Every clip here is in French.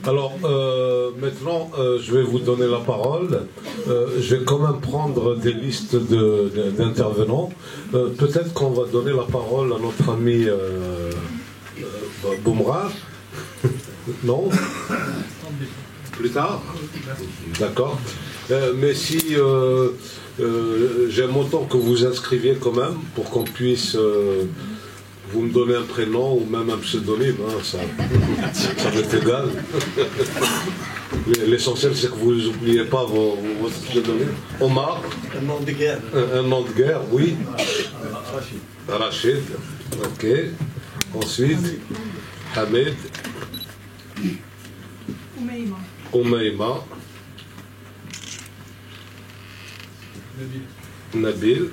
Alors, maintenant, je vais vous donner la parole. Je vais quand même prendre des listes d'intervenants. Peut-être qu'on va donner la parole à notre ami Boumra. Non? Plus tard? D'accord. Mais si j'aime autant que vous inscriviez quand même, pour qu'on puisse vous me donner un prénom ou même un pseudonyme, hein, ça m'est égal. L'essentiel, c'est que vous n'oubliez pas votre pseudonyme. Omar. Un nom de guerre. Un nom de guerre, oui. Rachid. Ok. Ensuite, Hamid. Oumaïma. Nabil.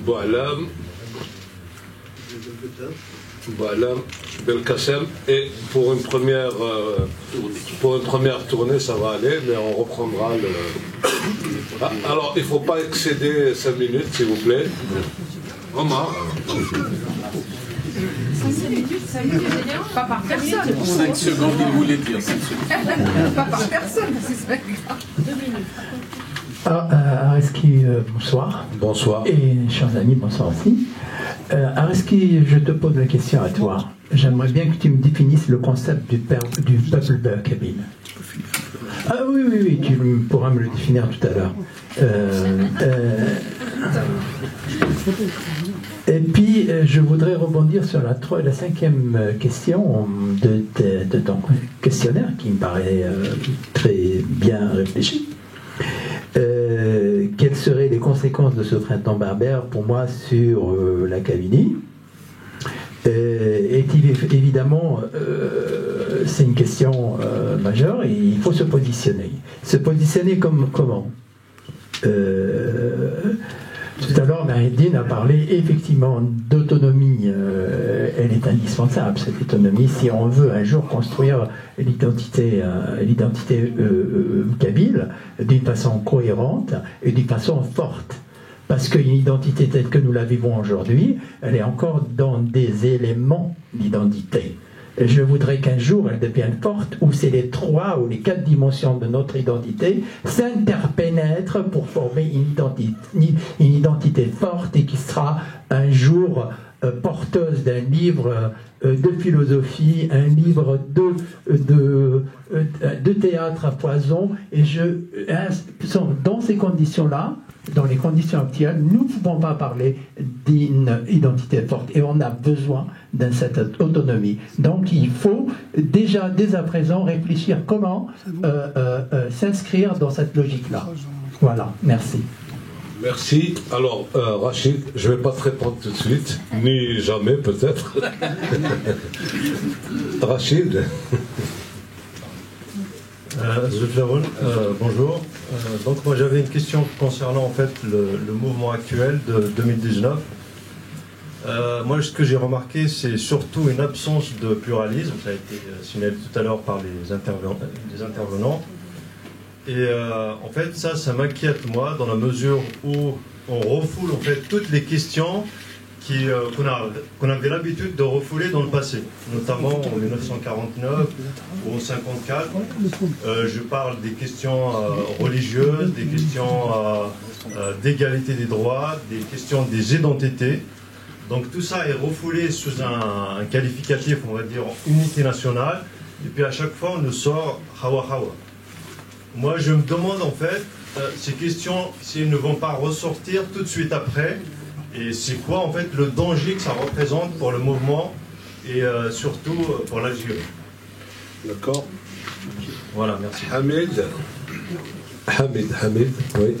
Boualam. Belkacem. Et pour une première tournée, ça va aller, mais on reprendra le. Ah, alors, il ne faut pas excéder 5 minutes, s'il vous plaît. Omar. 5 minutes, ça y est, pas par personne. 5 secondes, il voulait dire 5 secondes. Pas par personne, c'est pas grave. 2 minutes. Areski, bonsoir. Bonsoir. Et chers amis, bonsoir aussi. Areski, je te pose la question à toi. J'aimerais bien que tu me définisses le concept du peuple kabyle. Ah oui, tu pourras me le définir tout à l'heure. Et puis, je voudrais rebondir sur la 5e question de ton questionnaire, qui me paraît très bien réfléchi. Quelles seraient les conséquences de ce printemps berbère pour moi sur la Kabylie? Et évidemment, c'est une question majeure et il faut se positionner. Se positionner comment? Tout à l'heure, Marie-Dine a parlé effectivement d'autonomie. Elle est indispensable, cette autonomie, si on veut un jour construire l'identité kabyle d'une façon cohérente et d'une façon forte. Parce qu'une identité telle que nous la vivons aujourd'hui, elle est encore dans des éléments d'identité. Je voudrais qu'un jour elle devienne forte, où c'est les 3 ou les 4 dimensions de notre identité s'interpénètrent pour former une identité forte et qui sera un jour porteuse d'un livre de philosophie, un livre de théâtre à foison. Et dans ces conditions-là, dans les conditions actuelles, nous ne pouvons pas parler d'une identité forte et on a besoin de cette autonomie. Donc il faut déjà, dès à présent, réfléchir comment s'inscrire dans cette logique-là. Voilà, merci. Merci. Alors, Rachid, je ne vais pas te répondre tout de suite, ni jamais peut-être. Rachid. Bonjour. Donc moi j'avais une question concernant en fait le mouvement actuel de 2019. Moi ce que j'ai remarqué c'est surtout une absence de pluralisme, ça a été signalé tout à l'heure par les intervenants. Et en fait ça m'inquiète moi dans la mesure où on refoule en fait toutes les questions qu'on avait l'habitude de refouler dans le passé, notamment en 1949 ou en 1954. Je parle des questions religieuses, des questions d'égalité des droits, des questions des identités. Donc tout ça est refoulé sous un qualificatif, on va dire, unité nationale. Et puis à chaque fois, on nous sort Hawa Hawa. Moi, je me demande en fait, ces questions, s'ils ne vont pas ressortir tout de suite après. Et c'est quoi en fait le danger que ça représente pour le mouvement et surtout pour l'Algérie? D'accord. Voilà, merci. Hamid, oui.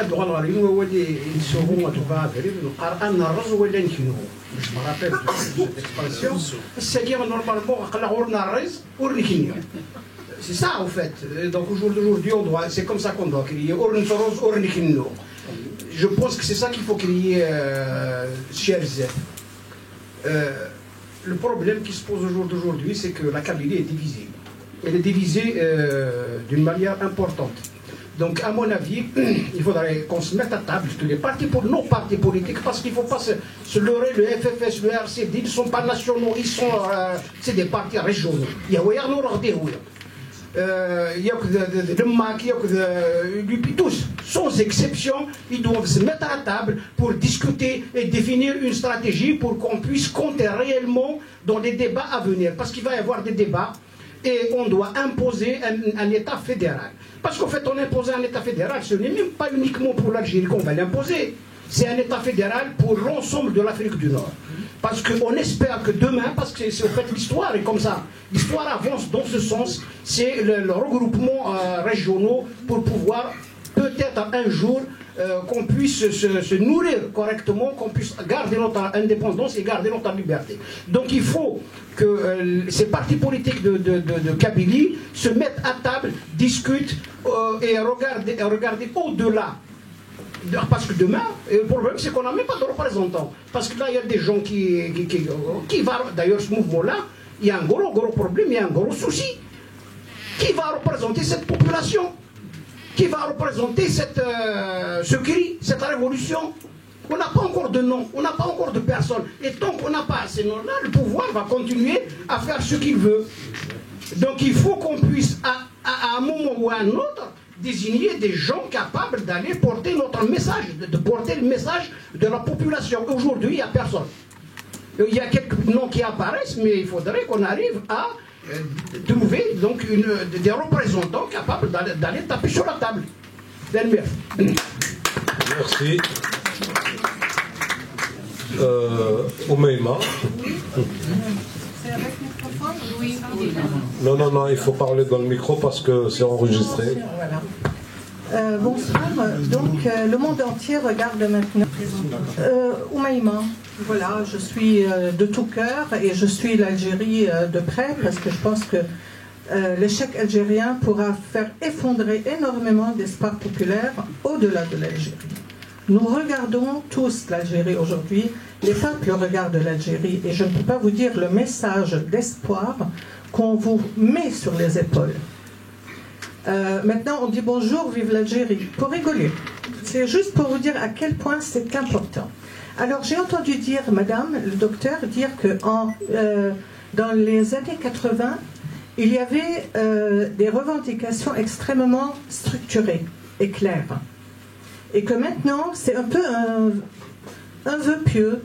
الدغال غالين هو اللي يسوقوا وتبع غريب القرآن الرز ولا نكنوه مش مرابط اكسبانسيون الساقي نورمالمون قلع ورنا الرز ورنكنيو. C'est ça en fait. Donc aujourd'hui, c'est comme ça qu'on doit crier. Je pense que c'est ça qu'il faut crier, cher Zef. Le problème qui se pose aujourd'hui, c'est que la Kabylie est divisée. Elle est divisée d'une manière importante. Donc, à mon avis, il faudrait qu'on se mette à table, tous les partis, pour nos partis politiques, parce qu'il ne faut pas se leurrer, le FFS, le RCD, ils ne sont pas nationaux, c'est des partis régionaux. Il y a le MAC, tous, sans exception, ils doivent se mettre à table pour discuter et définir une stratégie pour qu'on puisse compter réellement dans les débats à venir. Parce qu'il va y avoir des débats et on doit imposer un État fédéral. Parce qu'en fait, on impose un État fédéral, ce n'est même pas uniquement pour l'Algérie qu'on va l'imposer. C'est un État fédéral pour l'ensemble de l'Afrique du Nord. Parce qu'on espère que demain, parce que c'est en fait l'histoire est comme ça, l'histoire avance dans ce sens, c'est le regroupement régionaux pour pouvoir peut-être un jour qu'on puisse se nourrir correctement, qu'on puisse garder notre indépendance et garder notre liberté. Donc il faut que ces partis politiques de Kabylie se mettent à table, discutent et regardent au-delà. Parce que demain, le problème c'est qu'on n'a même pas de représentants. Parce que là, il y a des gens qui vont... D'ailleurs, ce mouvement-là, il y a un gros problème, il y a un gros souci. Qui va représenter cette population? Qui va représenter ce cri, cette révolution? On n'a pas encore de nom, on n'a pas encore de personne. Et tant qu'on n'a pas ces noms-là, le pouvoir va continuer à faire ce qu'il veut. Donc il faut qu'on puisse, à un moment ou à un autre, désigner des gens capables d'aller porter notre message, de porter le message de la population. Aujourd'hui, il n'y a personne. Il y a quelques noms qui apparaissent, mais il faudrait qu'on arrive à trouver donc des représentants capables d'aller taper sur la table. Merci. Oumaima. C'est avec microphone? Oui. Non, il faut parler dans le micro parce que c'est enregistré. Voilà. Bonsoir. Donc, le monde entier regarde maintenant. Oumaima, voilà, je suis de tout cœur et je suis l'Algérie de près parce que je pense que l'échec algérien pourra faire effondrer énormément d'espoir populaire au-delà de l'Algérie. Nous regardons tous l'Algérie aujourd'hui, les peuples regardent l'Algérie et je ne peux pas vous dire le message d'espoir qu'on vous met sur les épaules. Maintenant on dit bonjour, vive l'Algérie, pour rigoler. C'est juste pour vous dire à quel point c'est important. Alors j'ai entendu dire, madame, le docteur, dire que dans les années 80, il y avait des revendications extrêmement structurées et claires. Et que maintenant, c'est un peu un vœu pieux.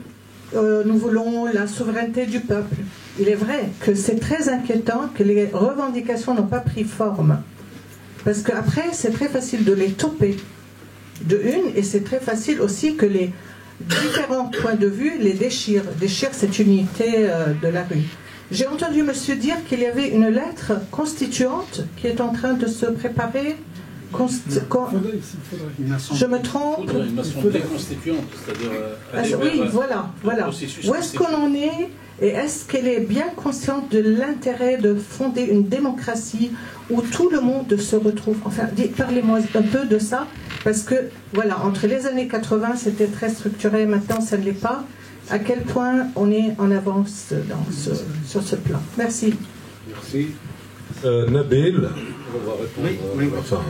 Nous voulons la souveraineté du peuple. Il est vrai que c'est très inquiétant que les revendications n'ont pas pris forme. Parce qu'après, c'est très facile de les toper de une, et c'est très facile aussi que les différents points de vue les déchirent. Déchirent cette unité de la rue. J'ai entendu monsieur dire qu'il y avait une lettre constituante qui est en train de se préparer. Je me trompe. Une assemblée constituante, c'est-à-dire oui, voilà. Où est-ce qu'on en est et est-ce qu'elle est bien consciente de l'intérêt de fonder une démocratie où tout le monde se retrouve? Enfin, parlez-moi un peu de ça, parce que, voilà, entre les années 80, c'était très structuré, maintenant, ça ne l'est pas. À quel point on est en avance sur ce plan? Merci. Merci. Nabil, on va répondre. Oui. Enfin,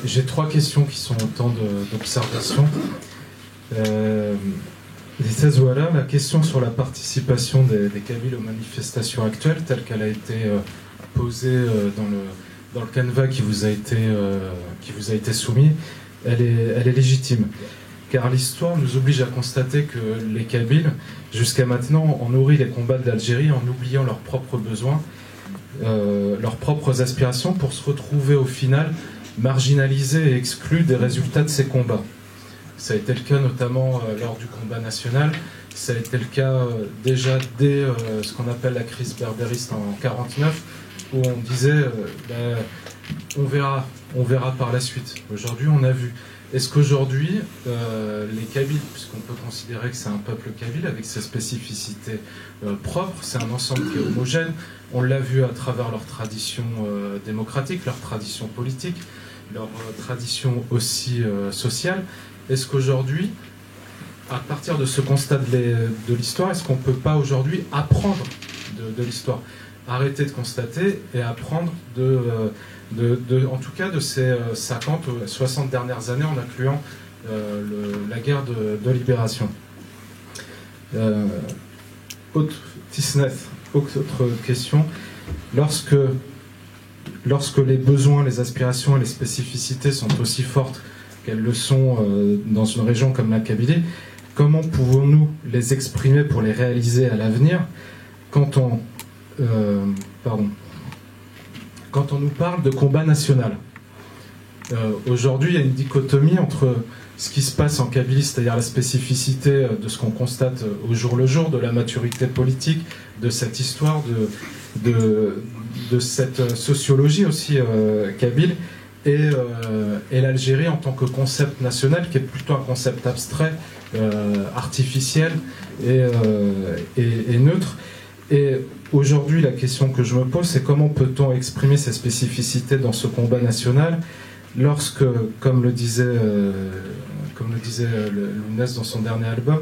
j'ai trois questions qui sont autant d'observations. La question sur la participation des Kabyles aux manifestations actuelles, telle qu'elle a été posée dans le canevas qui vous a été soumis, elle est légitime. Car l'histoire nous oblige à constater que les Kabyles, jusqu'à maintenant, ont nourri les combats de l'Algérie en oubliant leurs propres besoins, leurs propres aspirations, pour se retrouver au final marginalisés et exclus des résultats de ces combats. Ça a été le cas notamment lors du combat national, ça a été le cas déjà dès ce qu'on appelle la crise berbériste en 1949, où on disait on verra par la suite. Aujourd'hui, on a vu. Est-ce qu'aujourd'hui, les Kabyles, puisqu'on peut considérer que c'est un peuple kabyle avec ses spécificités propres, c'est un ensemble qui est homogène, on l'a vu à travers leur tradition démocratique, leur tradition politique, leur tradition aussi sociale. Est-ce qu'aujourd'hui, à partir de ce constat de l'histoire, est-ce qu'on ne peut pas aujourd'hui apprendre de l'histoire? Arrêter de constater et apprendre en tout cas de ces 50 ou 60 dernières années en incluant la guerre de libération. Autre question. Lorsque les besoins, les aspirations et les spécificités sont aussi fortes qu'elles le sont dans une région comme la Kabylie, comment pouvons-nous les exprimer pour les réaliser à l'avenir quand on nous parle de combat national? Aujourd'hui, il y a une dichotomie entre ce qui se passe en Kabylie, c'est-à-dire la spécificité de ce qu'on constate au jour le jour, de la maturité politique, de cette histoire, de cette sociologie aussi kabyle, et l'Algérie en tant que concept national, qui est plutôt un concept abstrait, artificiel et neutre. Et aujourd'hui, la question que je me pose, c'est comment peut-on exprimer ces spécificités dans ce combat national lorsque, comme le disait Lounès dans son dernier album,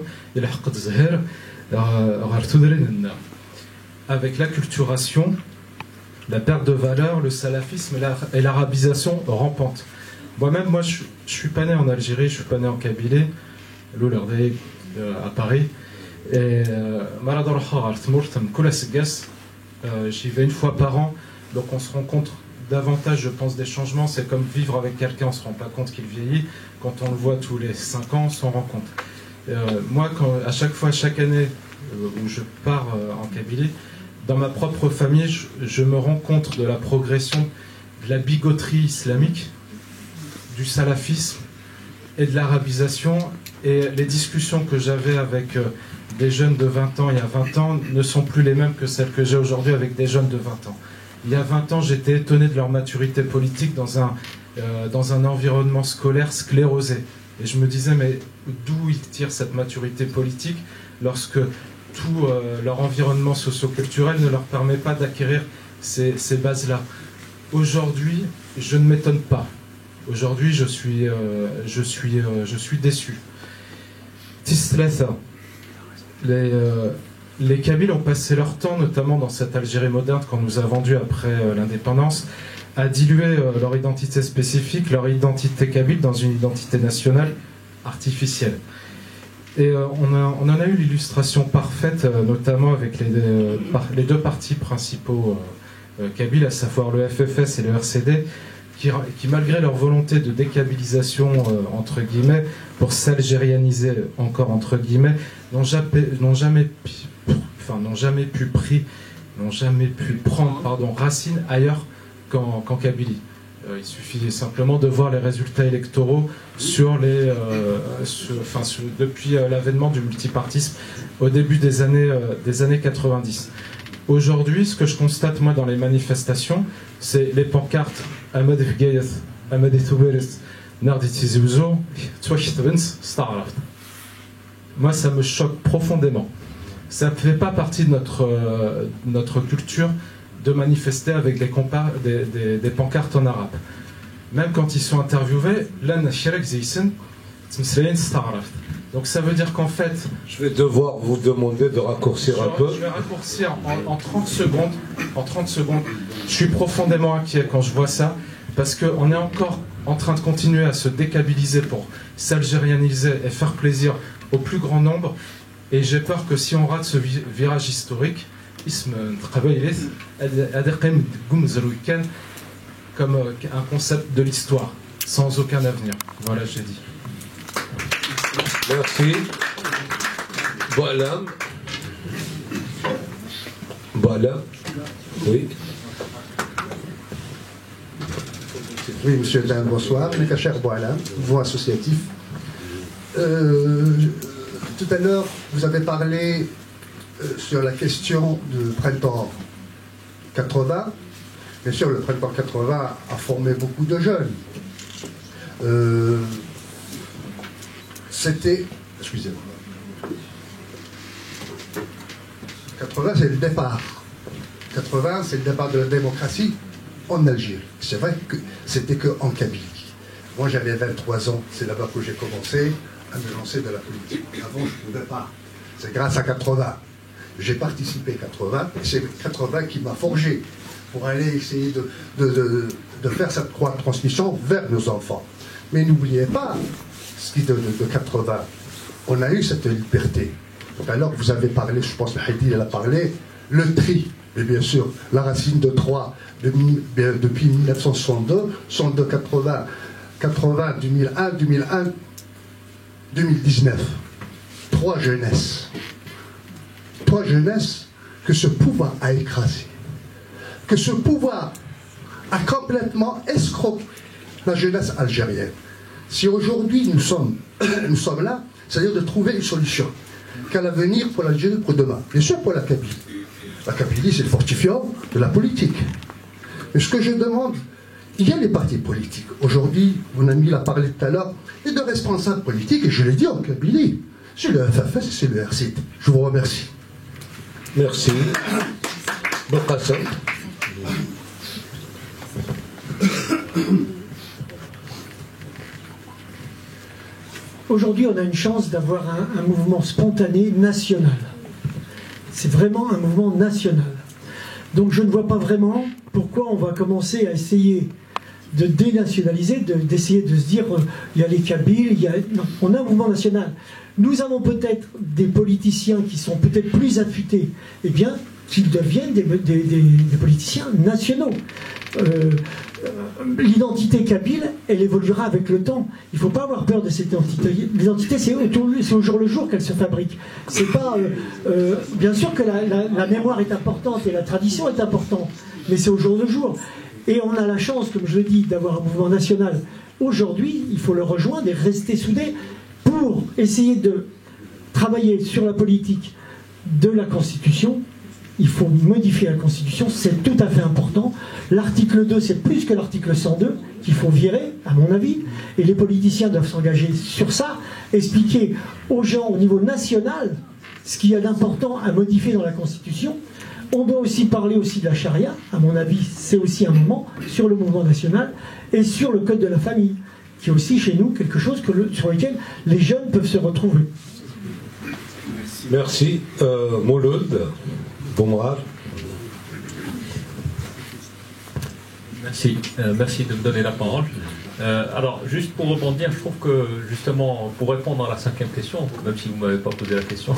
avec l'acculturation, la perte de valeur, le salafisme et l'arabisation rampante. Moi, je suis pas né en Algérie, je suis pas né en Kabylie, à Paris. Et j'y vais une fois par an, donc on se rend compte davantage, je pense, des changements. C'est comme vivre avec quelqu'un, on ne se rend pas compte qu'il vieillit. Quand on le voit tous les 5 ans, on s'en rend compte. Moi, chaque année où je pars en Kabylie, dans ma propre famille, je me rends compte de la progression de la bigoterie islamique, du salafisme et de l'arabisation. Et les discussions que j'avais avec des jeunes de 20 ans il y a 20 ans ne sont plus les mêmes que celles que j'ai aujourd'hui avec des jeunes de 20 ans. Il y a 20 ans, j'étais étonné de leur maturité politique dans un environnement scolaire sclérosé. Et je me disais, mais d'où ils tirent cette maturité politique lorsque tout leur environnement socio-culturel ne leur permet pas d'acquérir ces bases-là? Aujourd'hui, je ne m'étonne pas. Aujourd'hui, je suis déçu. Tislatha. Les Kabyles ont passé leur temps, notamment dans cette Algérie moderne qu'on nous a vendue après l'indépendance, à diluer leur identité spécifique, leur identité kabyle dans une identité nationale artificielle. Et on en a eu l'illustration parfaite, notamment avec les deux partis principaux kabyles, à savoir le FFS et le RCD, qui malgré leur volonté de dékabilisation, entre guillemets, pour s'algérianiser encore, entre guillemets, n'ont jamais pu prendre racine ailleurs qu'en Kabylie. Il suffit simplement de voir les résultats électoraux depuis l'avènement du multipartisme au début des années 90. Aujourd'hui, ce que je constate moi dans les manifestations, c'est les pancartes Ahmed Fgayeth, Ahmed Etouberes, Narditi Zouzo, Starraft. Moi, ça me choque profondément. Ça ne fait pas partie de notre culture de manifester avec des pancartes en arabe. Même quand ils sont interviewés, donc ça veut dire qu'en fait... Je vais devoir vous demander de raccourcir un peu. Je vais raccourcir en 30 secondes. En 30 secondes. Je suis profondément inquiet quand je vois ça, parce qu'on est encore en train de continuer à se dékabiliser pour s'algérianiser et faire plaisir au plus grand nombre. Et j'ai peur que si on rate ce virage historique, comme un concept de l'histoire, sans aucun avenir. Voilà, j'ai dit. Merci. Voilà. Oui. Oui, monsieur Dan, bonsoir. Nekacher Boalam, voix associatif. Tout à l'heure, vous avez parlé sur la question du printemps 80. Bien sûr, le printemps 80 a formé beaucoup de jeunes. C'était... Excusez-moi. 80, c'est le départ. 80, c'est le départ de la démocratie en Algérie. C'est vrai que c'était qu'en Kabylie. Moi, j'avais 23 ans. C'est là-bas que j'ai commencé à me lancer dans la politique. Avant, je ne pouvais pas. C'est grâce à 80. J'ai participé 80, et c'est 80 qui m'a forgé pour aller essayer de faire cette croix de transmission vers nos enfants. Mais n'oubliez pas, ce qui de 80, on a eu cette liberté. Donc alors vous avez parlé, je pense que Heidi elle a parlé, le tri, et bien sûr, la racine de 3 depuis 1962, 62, 80, 80, 2001, 2001, 2019. 3 jeunesses. 3 jeunesses que ce pouvoir a écrasé. Que ce pouvoir a complètement escroqué la jeunesse algérienne. Si aujourd'hui nous sommes là, c'est-à-dire de trouver une solution. Quel avenir pour l'Algérie pour demain? Bien sûr pour la Kabylie. La Kabylie, c'est le fortifiant de la politique. Mais ce que je demande, il y a les partis politiques. Aujourd'hui, mon ami l'a parlé tout à l'heure, et de responsables politiques, et je l'ai dit en Kabylie. C'est le FFS et c'est le RCD. Je vous remercie. Merci. Bokassa. Aujourd'hui, on a une chance d'avoir un mouvement spontané national. C'est vraiment un mouvement national. Donc je ne vois pas vraiment pourquoi on va commencer à essayer de dénationaliser, d'essayer de se dire il y a les Kabyles, non, on a un mouvement national. Nous avons peut-être des politiciens qui sont peut-être plus affûtés, eh bien, qu'ils deviennent des politiciens nationaux. L'identité kabyle, elle évoluera avec le temps. Il ne faut pas avoir peur de cette identité. L'identité, c'est au jour le jour qu'elle se fabrique. C'est pas, bien sûr que la mémoire est importante et la tradition est importante, mais c'est au jour le jour. Et on a la chance, comme je le dis, d'avoir un mouvement national. Aujourd'hui, il faut le rejoindre et rester soudés pour essayer de travailler sur la politique de la Constitution. Il faut modifier la Constitution, c'est tout à fait important. L'article 2, c'est plus que l'article 102 qu'il faut virer, à mon avis. Et les politiciens doivent s'engager sur ça, expliquer aux gens au niveau national ce qu'il y a d'important à modifier dans la Constitution. On doit aussi parler aussi de la charia, à mon avis, c'est aussi un moment, sur le mouvement national, et sur le code de la famille, qui est aussi chez nous quelque chose sur lequel les jeunes peuvent se retrouver. Merci. Mouloud. Merci, merci de me donner la parole. Alors, juste pour rebondir, je trouve que, justement, pour répondre à la 5e question, même si vous ne m'avez pas posé la question,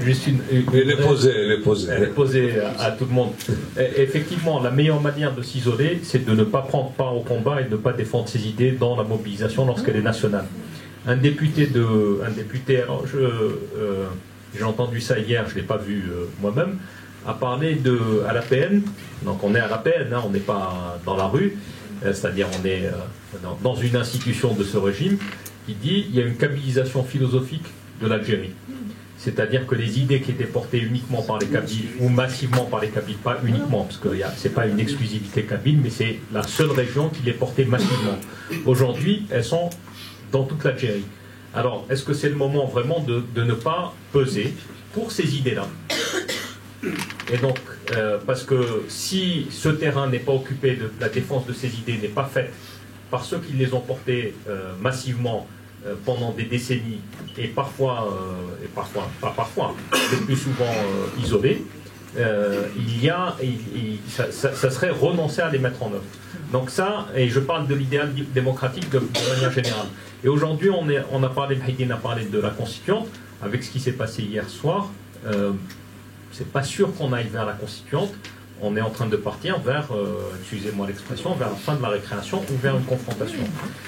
juste elle est posée à tout le monde. Effectivement, la meilleure manière de s'isoler, c'est de ne pas prendre part au combat et de ne pas défendre ses idées dans la mobilisation lorsqu'elle est nationale. Un député, alors j'ai entendu ça hier, je ne l'ai pas vu moi-même, a parlé à l'APN, donc on est à l'APN, hein, on n'est pas dans la rue, c'est-à-dire on est dans une institution de ce régime, qui dit qu'il y a une kabylisation philosophique de l'Algérie. C'est-à-dire que les idées qui étaient portées uniquement par les Kabyles, ou massivement par les Kabyles, pas uniquement, parce que ce n'est pas une exclusivité kabyle, mais c'est la seule région qui les portait massivement. Aujourd'hui, elles sont dans toute l'Algérie. Alors, est-ce que c'est le moment vraiment de ne pas peser pour ces idées-là? Et donc, parce que si ce terrain n'est pas occupé, la défense de ces idées n'est pas faite par ceux qui les ont portées massivement pendant des décennies, et parfois, le plus souvent isolés, ça serait renoncer à les mettre en œuvre. Donc ça, et je parle de l'idéal démocratique de manière générale. Et aujourd'hui, on a parlé de la Constituante, avec ce qui s'est passé hier soir. C'est pas sûr qu'on aille vers la Constituante. On est en train de partir vers, excusez-moi l'expression, vers la fin de la récréation ou vers une confrontation.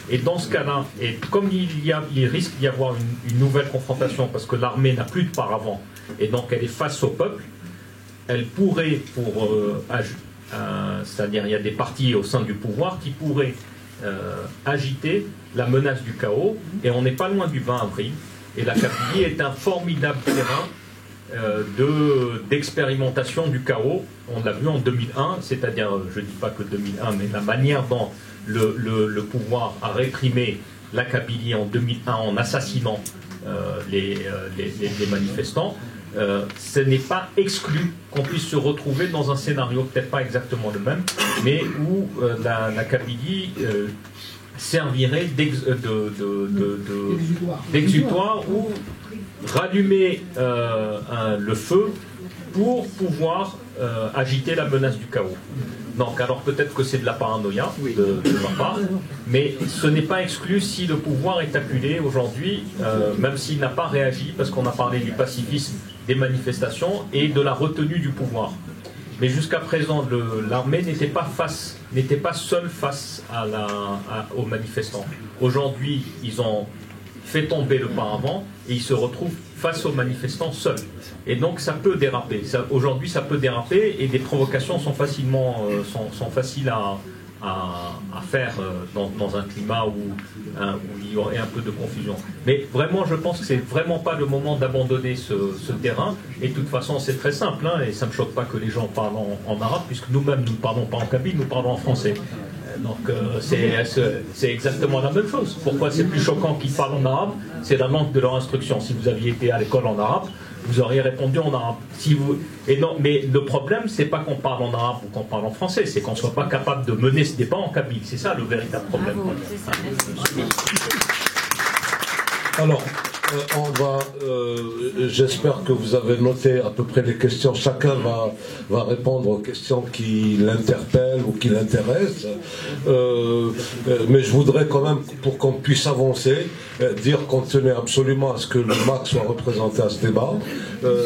Et dans ce cas-là, et comme il risque d'y avoir une nouvelle confrontation parce que l'armée n'a plus de paravent et donc elle est face au peuple, elle pourrait, c'est-à-dire il y a des partis au sein du pouvoir qui pourraient agiter la menace du chaos, et on n'est pas loin du 20 avril, et la Kabylie est un formidable terrain d'expérimentation du chaos. On l'a vu en 2001, c'est-à-dire, je ne dis pas que 2001, mais la manière dont le pouvoir a réprimé la Kabylie en 2001 en assassinant les manifestants. Ce n'est pas exclu qu'on puisse se retrouver dans un scénario peut-être pas exactement le même, mais où la Kabylie servirait d'exutoire ou rallumer le feu pour pouvoir agiter la menace du chaos. Donc, alors peut-être que c'est de la paranoïa de ma part, mais ce n'est pas exclu si le pouvoir est acculé aujourd'hui, même s'il n'a pas réagi, parce qu'on a parlé du pacifisme des manifestations et de la retenue du pouvoir. Mais jusqu'à présent, l'armée n'était pas seule face aux manifestants. Aujourd'hui, ils ont fait tomber le paravent et ils se retrouvent face aux manifestants seuls. Et donc ça peut déraper. Aujourd'hui, ça peut déraper et des provocations sont faciles à faire dans un climat où il y aurait un peu de confusion. Mais vraiment, je pense que c'est vraiment pas le moment d'abandonner ce terrain. Et de toute façon, c'est très simple, hein, et ça me choque pas que les gens parlent en arabe, puisque nous-mêmes, nous ne parlons pas en kabyle, nous parlons en français. Donc c'est exactement la même chose. Pourquoi c'est plus choquant qu'ils parlent en arabe? C'est la langue de leur instruction. Si vous aviez été à l'école en arabe, vous auriez répondu en arabe. Mais le problème, c'est pas qu'on parle en arabe ou qu'on parle en français, c'est qu'on ne soit pas capable de mener ce débat en kabyle. C'est ça le véritable problème. Alors, j'espère que vous avez noté à peu près les questions. Chacun va répondre aux questions qui l'interpellent ou qui l'intéressent. Mais je voudrais quand même, pour qu'on puisse avancer, dire qu'on tenait absolument à ce que le MAC soit représenté à ce débat.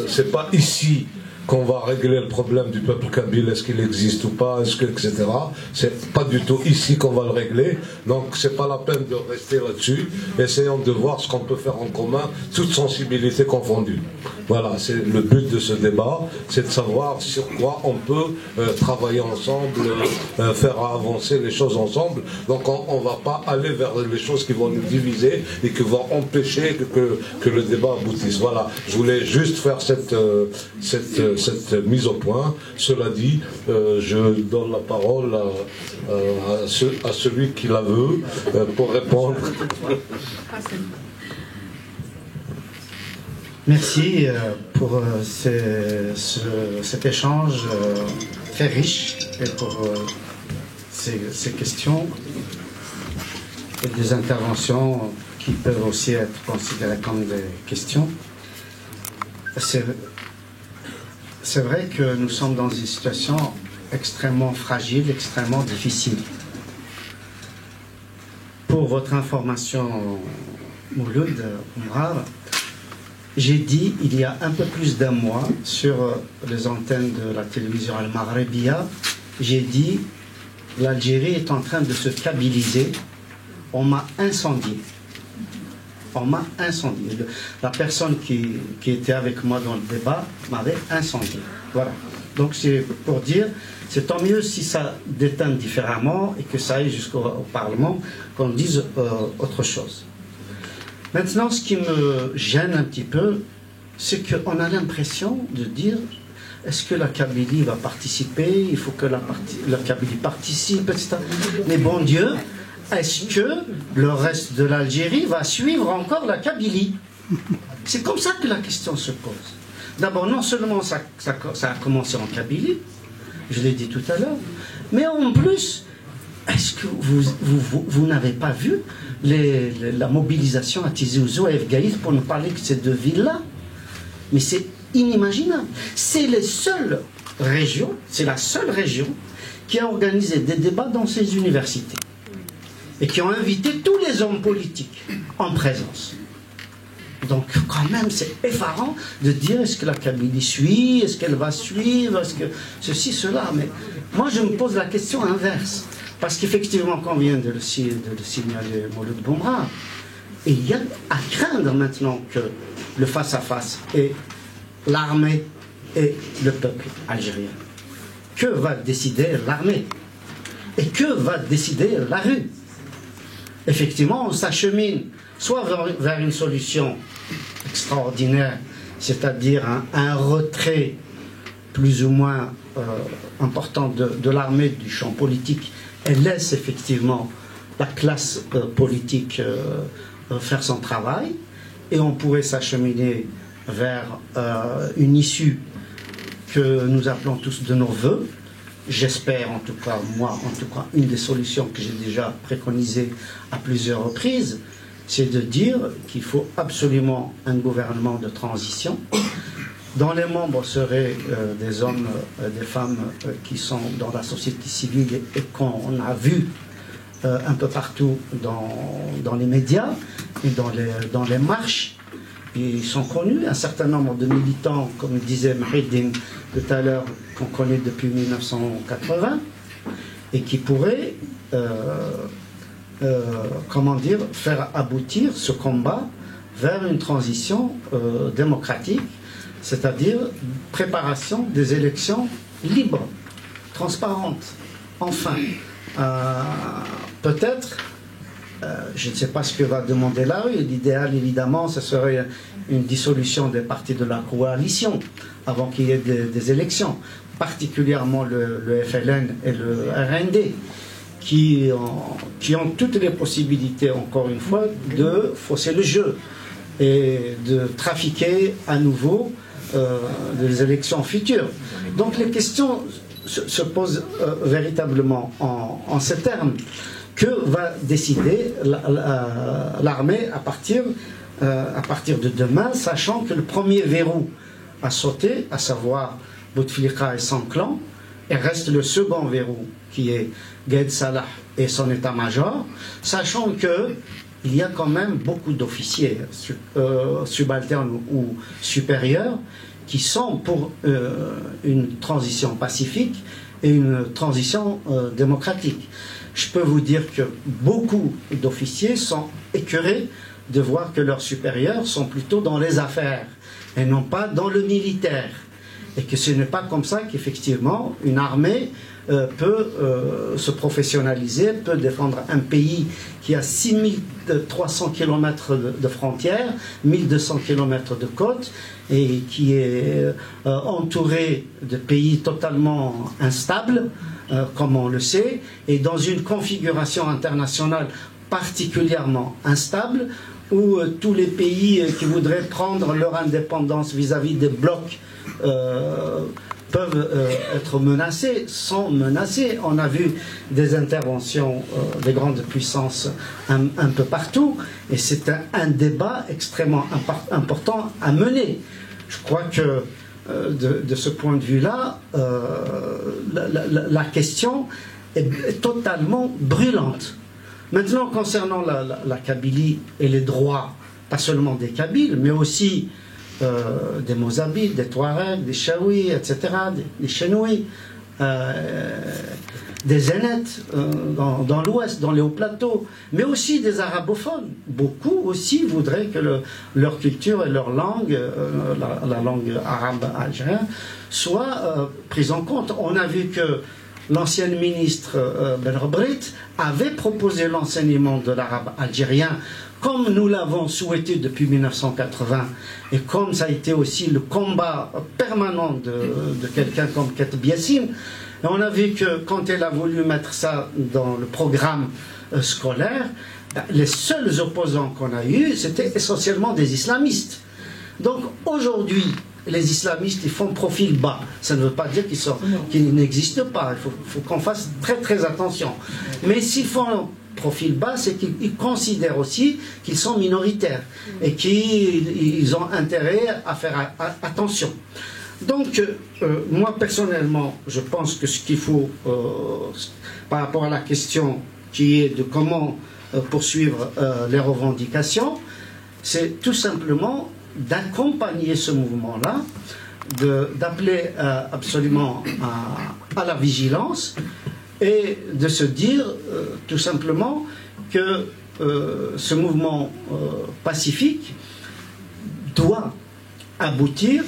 C'est pas ici qu'on va régler le problème du peuple kabyle, est-ce qu'il existe ou pas, etc. C'est pas du tout ici qu'on va le régler, donc c'est pas la peine de rester là-dessus. Essayons de voir ce qu'on peut faire en commun, toutes sensibilités confondues. Voilà, c'est le but de ce débat, c'est de savoir sur quoi on peut travailler ensemble, faire avancer les choses ensemble. Donc on va pas aller vers les choses qui vont nous diviser et qui vont empêcher que le débat aboutisse. Voilà, je voulais juste faire cette mise au point. Cela dit, je donne la parole à celui qui la veut pour répondre. Merci pour cet échange très riche et pour ces questions et des interventions qui peuvent aussi être considérées comme des questions. C'est vrai que nous sommes dans une situation extrêmement fragile, extrêmement difficile. Pour votre information, Mouloud Omar, j'ai dit il y a un peu plus d'un mois sur les antennes de la télévision Al-Maghrebia, j'ai dit l'Algérie est en train de se kabiliser, on m'a incendié. On m'a incendié. La personne qui était avec moi dans le débat m'avait incendié. Voilà. Donc c'est pour dire, c'est tant mieux si ça déteint différemment et que ça aille jusqu'au Parlement, qu'on dise autre chose. Maintenant, ce qui me gêne un petit peu, c'est qu'on a l'impression de dire, est-ce que la Kabylie va participer? Il faut que la Kabylie participe, etc. Mais bon Dieu, est-ce que le reste de l'Algérie va suivre encore la Kabylie? C'est comme ça que la question se pose. D'abord, non seulement ça a commencé en Kabylie, je l'ai dit tout à l'heure, mais en plus, est-ce que vous n'avez pas vu la mobilisation à Tizi Ouzou et Efgaïd pour nous parler de ces deux villes-là? Mais c'est inimaginable. C'est la seule région qui a organisé des débats dans ses universités et qui ont invité tous les hommes politiques en présence. Donc quand même c'est effarant de dire est-ce que la Kabylie suit, est-ce qu'elle va suivre, est-ce que ceci, cela. Mais moi je me pose la question inverse. Parce qu'effectivement, quand on vient de le signaler Mouloud Boumra, il y a à craindre maintenant que le face-à-face et l'armée et le peuple algérien. Que va décider l'armée? Et que va décider la rue? Effectivement, on s'achemine soit vers une solution extraordinaire, c'est-à-dire un retrait plus ou moins important de l'armée du champ politique, et laisse effectivement la classe politique faire son travail, et on pourrait s'acheminer vers une issue que nous appelons tous de nos voeux, j'espère en tout cas, moi, en tout cas, une des solutions que j'ai déjà préconisées à plusieurs reprises, c'est de dire qu'il faut absolument un gouvernement de transition dont les membres seraient des hommes, des femmes qui sont dans la société civile et qu'on a vu un peu partout dans les médias et dans les marches. Ils sont connus, un certain nombre de militants, comme disait Mahidine tout à l'heure, qu'on connaît depuis 1980, et qui pourraient, comment dire, faire aboutir ce combat vers une transition démocratique, c'est-à-dire préparation des élections libres, transparentes. Enfin, peut-être, je ne sais pas ce que va demander la rue, l'idéal évidemment ce serait une dissolution des partis de la coalition avant qu'il y ait des élections, particulièrement le FLN et le RND, qui ont toutes les possibilités, encore une fois, de fausser le jeu et de trafiquer à nouveau des élections futures. Donc les questions se posent véritablement en ces termes. Que va décider l'armée à partir de demain, sachant que le premier verrou a sauté, à savoir Bouteflika et son clan, et reste le second verrou qui est Gaïd Salah et son état-major, sachant que il y a quand même beaucoup d'officiers subalternes ou supérieurs qui sont pour une transition pacifique et une transition démocratique. Je peux vous dire que beaucoup d'officiers sont écœurés de voir que leurs supérieurs sont plutôt dans les affaires et non pas dans le militaire. Et que ce n'est pas comme ça qu'effectivement une armée peut se professionnaliser, peut défendre un pays qui a 6300 km de frontières, 1200 km de côtes, et qui est entouré de pays totalement instables, comme on le sait, et dans une configuration internationale particulièrement instable, où tous les pays qui voudraient prendre leur indépendance vis-à-vis des blocs peuvent être menacés, sont menacés. On a vu des interventions des grandes puissances un peu partout, et c'est un débat extrêmement important à mener. Je crois que de ce point de vue-là, la question est totalement brûlante. Maintenant, concernant la Kabylie et les droits, pas seulement des Kabyles, mais aussi des Mozabites, des Touaregs, des Chaouis, etc., des Chenouis, des Zénètes dans l'Ouest, dans les hauts plateaux, mais aussi des arabophones. Beaucoup aussi voudraient que leur culture et leur langue, la langue arabe algérienne, soit prise en compte. On a vu que l'ancienne ministre Ben Rebrit avait proposé l'enseignement de l'arabe algérien comme nous l'avons souhaité depuis 1980 et comme ça a été aussi le combat permanent de quelqu'un comme Kateb Yassine. Et on a vu que quand elle a voulu mettre ça dans le programme scolaire, les seuls opposants qu'on a eus, c'était essentiellement des islamistes. Donc aujourd'hui, les islamistes, ils font profil bas. Ça ne veut pas dire qu'ils n'existent pas. Il faut qu'on fasse très très attention. Mais s'ils font profil bas, c'est qu'ils considèrent aussi qu'ils sont minoritaires et qu'ils ont intérêt à faire attention. Donc, moi personnellement, je pense que ce qu'il faut, par rapport à la question qui est de comment poursuivre les revendications, c'est tout simplement d'accompagner ce mouvement-là, d'appeler absolument à la vigilance et de se dire tout simplement que ce mouvement pacifique doit aboutir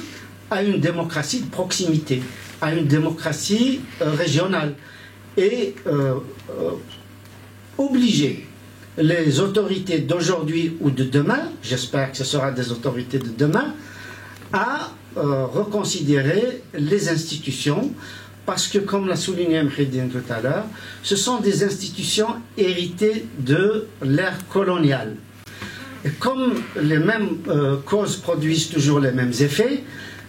à une démocratie de proximité, à une démocratie régionale et obliger les autorités d'aujourd'hui ou de demain, j'espère que ce sera des autorités de demain, à reconsidérer les institutions, parce que, comme l'a souligné Mhidine tout à l'heure, ce sont des institutions héritées de l'ère coloniale. Et comme les mêmes causes produisent toujours les mêmes effets,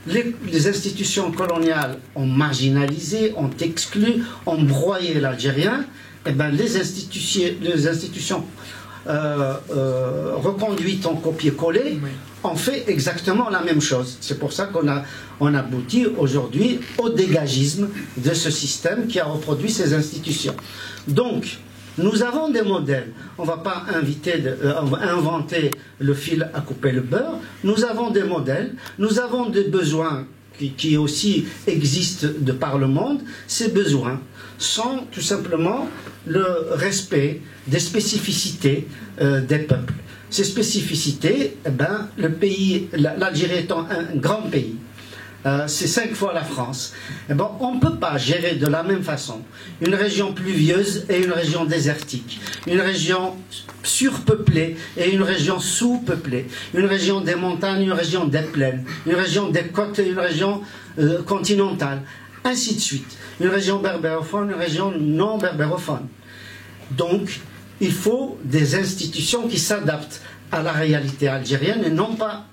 les institutions coloniales ont marginalisé, ont exclu, ont broyé l'Algérien. Eh ben, les institutions reconduites en copier-coller ont fait exactement la même chose. C'est pour ça qu'on aboutit aujourd'hui au dégagisme de ce système qui a reproduit ces institutions. Donc, nous avons des modèles. On ne va pas inventer le fil à couper le beurre. Nous avons des modèles. Nous avons des besoins qui aussi existent de par le monde. Ces besoins sont tout simplement le respect des spécificités des peuples. Ces spécificités, eh ben, l'Algérie étant un grand pays, c'est 5 fois la France. Eh ben, on ne peut pas gérer de la même façon une région pluvieuse et une région désertique, une région surpeuplée et une région sous-peuplée, une région des montagnes, une région des plaines, une région des côtes et une région continentale, ainsi de suite. Une région berbérophone, une région non berbérophone. Donc, il faut des institutions qui s'adaptent à la réalité algérienne et non pas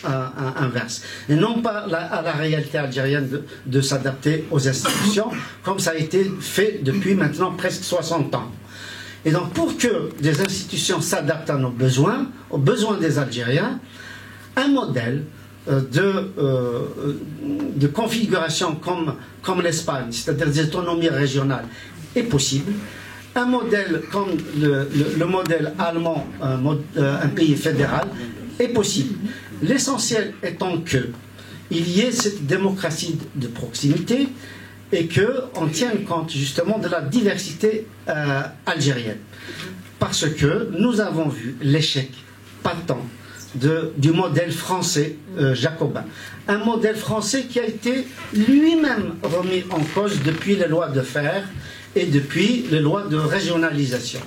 inverse. Et non pas à la réalité algérienne de s'adapter aux institutions, comme ça a été fait depuis maintenant presque 60 ans. Et donc pour que des institutions s'adaptent à nos besoins, aux besoins des Algériens, un modèle de configuration comme l'Espagne, c'est-à-dire des autonomies régionales, est possible. Un modèle comme le modèle allemand, un pays fédéral, est possible. L'essentiel étant qu'il y ait cette démocratie de proximité et qu'on tienne compte justement de la diversité algérienne. Parce que nous avons vu l'échec patent du modèle français jacobin. Un modèle français qui a été lui-même remis en cause depuis les lois de fer et depuis les lois de régionalisation.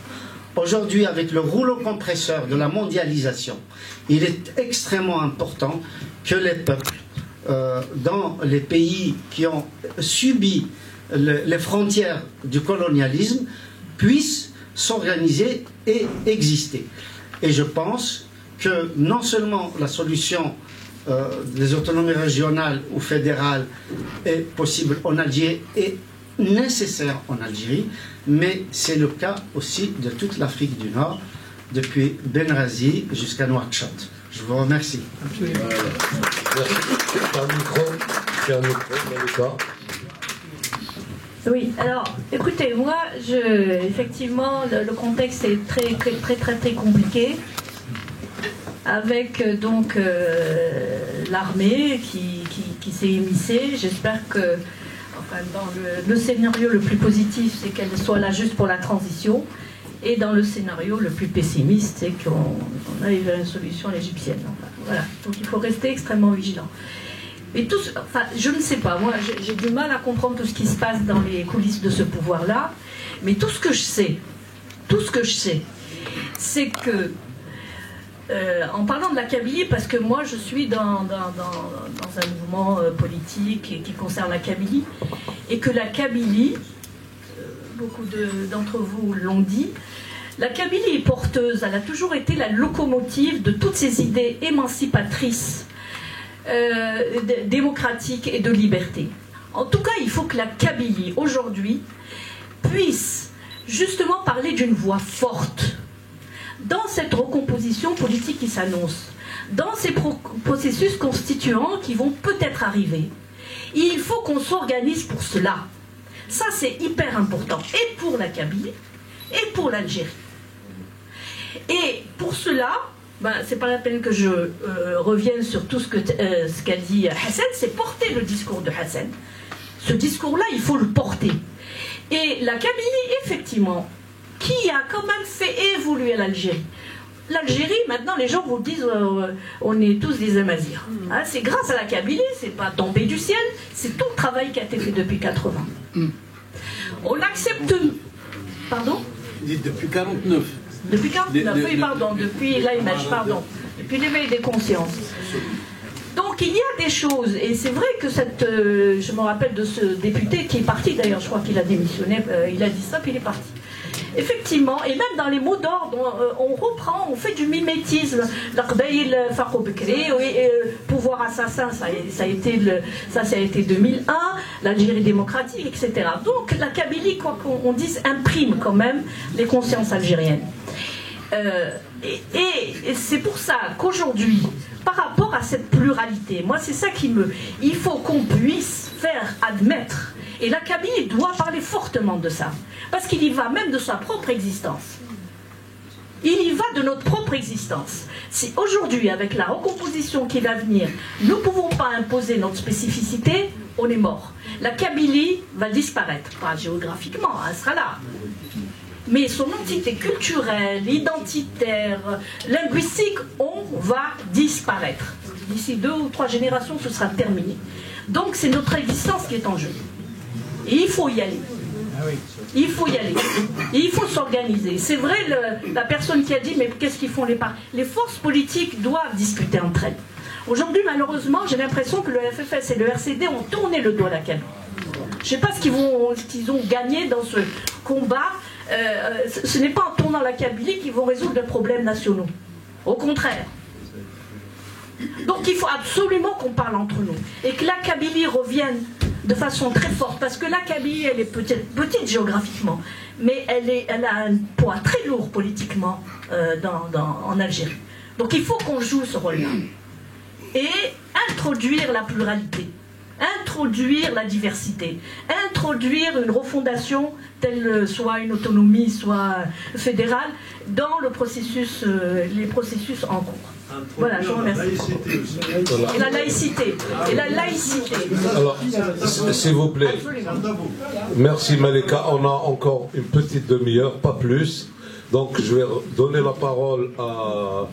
Aujourd'hui, avec le rouleau compresseur de la mondialisation, il est extrêmement important que les peuples dans les pays qui ont subi les frontières du colonialisme puissent s'organiser et exister. Et je pense que non seulement la solution des autonomies régionales ou fédérales est possible en Algérie et nécessaire en Algérie, mais c'est le cas aussi de toute l'Afrique du Nord, depuis Benghazi jusqu'à Nouakchott. Je vous remercie. Oui, alors, écoutez, moi, effectivement, le contexte est très compliqué, avec donc l'armée qui s'est émissée. J'espère que dans le scénario le plus positif, c'est qu'elle soit là juste pour la transition, et dans le scénario le plus pessimiste, c'est qu'on aille vers une solution égyptienne. Enfin, voilà. Donc il faut rester extrêmement vigilant. Et je ne sais pas, moi j'ai du mal à comprendre tout ce qui se passe dans les coulisses de ce pouvoir-là, mais tout ce que je sais, c'est que en parlant de la Kabylie, parce que moi je suis dans un mouvement politique qui concerne la Kabylie, et que la Kabylie, beaucoup d'entre vous l'ont dit, la Kabylie est porteuse, elle a toujours été la locomotive de toutes ces idées émancipatrices, démocratiques et de liberté. En tout cas, il faut que la Kabylie, aujourd'hui, puisse justement parler d'une voix forte dans cette recomposition politique qui s'annonce, dans ces processus constituants qui vont peut-être arriver. Il faut qu'on s'organise pour cela. Ça, c'est hyper important, et pour la Kabylie, et pour l'Algérie. Et pour cela, c'est pas la peine que je revienne sur tout ce qu'a dit Hassan, c'est porter le discours de Hassan. Ce discours-là, il faut le porter. Et la Kabylie, effectivement, qui a quand même fait évoluer l'Algérie. L'Algérie, maintenant, les gens vous disent on est tous des Amazirs. Hein, c'est grâce à la Kabylie, c'est pas tombé du ciel, c'est tout le travail qui a été fait depuis 80. On accepte. Pardon? Depuis 49. Depuis 49, oui, pardon, depuis l'image, pardon. Depuis l'éveil des consciences. Donc il y a des choses, et c'est vrai que je me rappelle de ce député qui est parti, d'ailleurs, je crois qu'il a démissionné, il a dit ça, puis il est parti. Effectivement, et même dans les mots d'ordre, on reprend, on fait du mimétisme. Pouvoir pouvoir assassin, ça a été 2001, l'Algérie démocratique, etc. Donc la Kabylie, quoi qu'on dise, imprime quand même les consciences algériennes. Et c'est pour ça qu'aujourd'hui, par rapport à cette pluralité, moi c'est ça il faut qu'on puisse faire admettre, et la Kabylie doit parler fortement de ça, parce qu'il y va même de sa propre existence. Il y va de notre propre existence. Si aujourd'hui, avec la recomposition qui va venir, nous ne pouvons pas imposer notre spécificité, on est mort. La Kabylie va disparaître, pas géographiquement, elle sera là. Mais son entité culturelle, identitaire, linguistique, on va disparaître. D'ici 2 ou 3 générations, ce sera terminé. Donc c'est notre existence qui est en jeu. Et il faut y aller. Il faut y aller. Et il faut s'organiser. C'est vrai, la personne qui a dit, mais qu'est-ce qu'ils font les forces politiques doivent discuter entre elles. Aujourd'hui, malheureusement, j'ai l'impression que le FFS et le RCD ont tourné le dos à la Kabylie. Je ne sais pas ce qu'ils ont gagné dans ce combat. Ce n'est pas en tournant la Kabylie qu'ils vont résoudre les problèmes nationaux. Au contraire. Donc il faut absolument qu'on parle entre nous. Et que la Kabylie revienne de façon très forte. Parce que la Kabylie, elle est petite géographiquement. Mais elle a un poids très lourd politiquement en Algérie. Donc il faut qu'on joue ce rôle-là. Et introduire la pluralité. Introduire la diversité, introduire une refondation, telle soit une autonomie, soit fédérale, dans les processus en cours. Voilà, je vous remercie. Et la laïcité. Et la laïcité. Alors, s'il vous plaît. Merci Malika. On a encore une petite demi-heure, pas plus. Donc je vais donner la parole à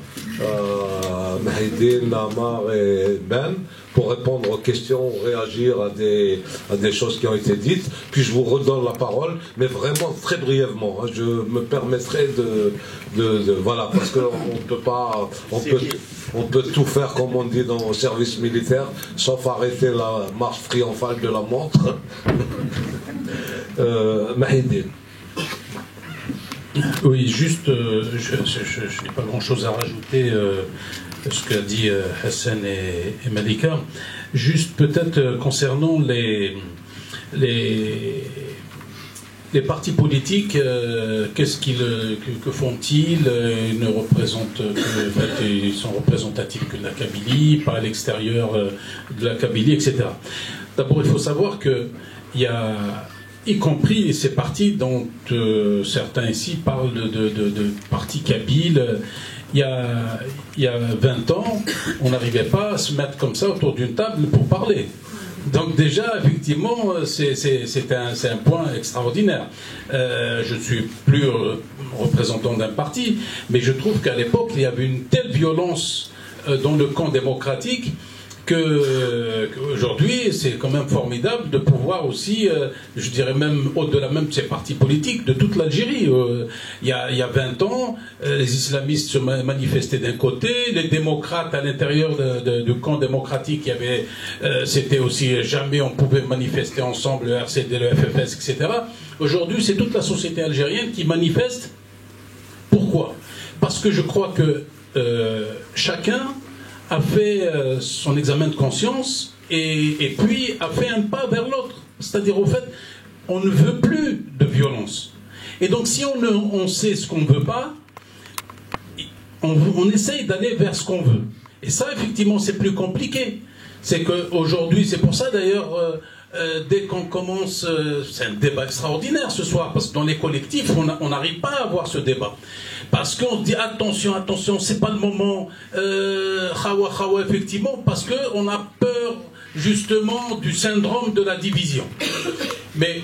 Mahidine, Namar et Ben pour répondre aux questions, réagir à des choses qui ont été dites. Puis je vous redonne la parole, mais vraiment très brièvement. Je me permettrai voilà, parce qu'on peut pas, on peut tout faire comme on dit dans le service militaire, sauf arrêter la marche triomphale de la montre. Mahidine. Oui, juste, je n'ai pas grand-chose à rajouter à ce qu'a dit Hassan et Malika. Juste peut-être concernant les partis politiques, que font-ils? Ils sont représentatifs que de la Kabylie, pas à l'extérieur de la Kabylie, etc. D'abord, il faut savoir qu'il y a, y compris ces partis dont certains ici parlent de partis kabyles. Il y a 20 ans, on n'arrivait pas à se mettre comme ça autour d'une table pour parler. Donc déjà, effectivement, c'est un point extraordinaire. Je ne suis plus représentant d'un parti, mais je trouve qu'à l'époque, il y avait une telle violence dans le camp démocratique qu'aujourd'hui, c'est quand même formidable de pouvoir aussi, je dirais même au-delà même de ces partis politiques, de toute l'Algérie. Il y a 20 ans, les islamistes se manifestaient d'un côté, les démocrates à l'intérieur du camp démocratique, c'était aussi jamais on pouvait manifester ensemble, le RCD, le FFS, etc. Aujourd'hui, c'est toute la société algérienne qui manifeste. Pourquoi? Parce que je crois que chacun a fait son examen de conscience et puis a fait un pas vers l'autre. C'est-à-dire, au fait, on ne veut plus de violence. Et donc, si on sait ce qu'on ne veut pas, on essaye d'aller vers ce qu'on veut. Et ça, effectivement, c'est plus compliqué. C'est qu'aujourd'hui, c'est pour ça d'ailleurs, dès qu'on commence, c'est un débat extraordinaire ce soir, parce que dans les collectifs, on n'arrive pas à avoir ce débat. Parce qu'on se dit attention, attention, c'est pas le moment, khawa, effectivement, parce qu'on a peur justement du syndrome de la division. Mais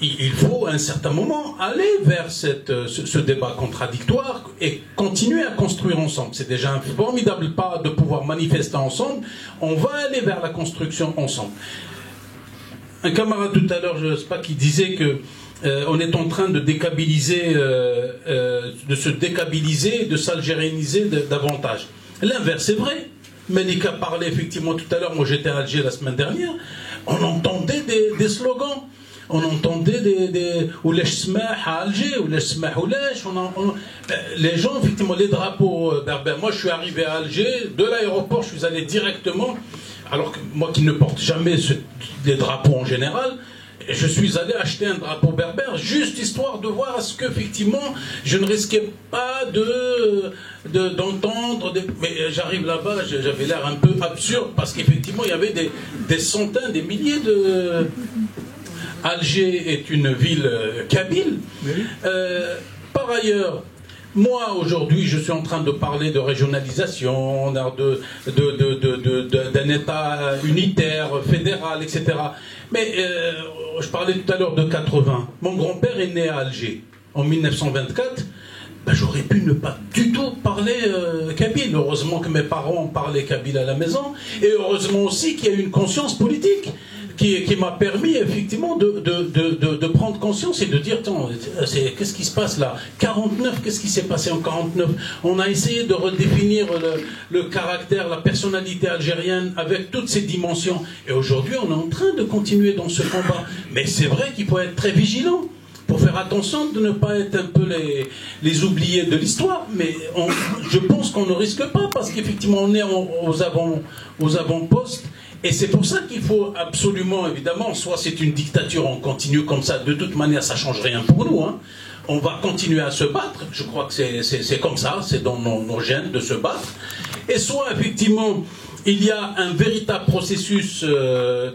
il faut à un certain moment aller vers ce débat contradictoire et continuer à construire ensemble. C'est déjà un formidable pas de pouvoir manifester ensemble. On va aller vers la construction ensemble. Un camarade tout à l'heure, je ne sais pas, qui disait que on est en train de dékabiliser, de se dékabiliser, de s'algérianiser davantage. L'inverse est vrai. Malika parlait effectivement tout à l'heure, moi j'étais à Alger la semaine dernière, on entendait des slogans. on entendait ou les Smah à Alger, ou les Smah ou les gens, effectivement, les drapeaux berbères. Moi, je suis arrivé à Alger, de l'aéroport, je suis allé directement, alors que moi qui ne porte jamais des drapeaux en général, je suis allé acheter un drapeau berbère, juste histoire de voir à ce qu'effectivement, je ne risquais pas d'entendre. Mais j'arrive là-bas, j'avais l'air un peu absurde, parce qu'effectivement, il y avait des centaines, des milliers de... Alger est une ville kabyle. Par ailleurs, moi, aujourd'hui, je suis en train de parler de régionalisation, d'un État unitaire, fédéral, etc. Mais je parlais tout à l'heure de 80. Mon grand-père est né à Alger en 1924. Ben, j'aurais pu ne pas du tout parler kabyle. Heureusement que mes parents parlaient kabyle à la maison. Et heureusement aussi qu'il y a une conscience politique qui m'a permis effectivement de prendre conscience et de dire, attends, qu'est-ce qui se passe là? 49, qu'est-ce qui s'est passé en 49? On a essayé de redéfinir le caractère, la personnalité algérienne avec toutes ses dimensions. Et aujourd'hui, on est en train de continuer dans ce combat. Mais c'est vrai qu'il faut être très vigilant pour faire attention de ne pas être un peu les oubliés de l'histoire. Mais je pense qu'on ne risque pas, parce qu'effectivement, on est aux avant-postes. Et c'est pour ça qu'il faut absolument, évidemment, soit c'est une dictature, on continue comme ça, de toute manière ça ne change rien pour nous, hein. On va continuer à se battre, je crois que c'est comme ça, c'est dans nos gènes de se battre, et soit effectivement il y a un véritable processus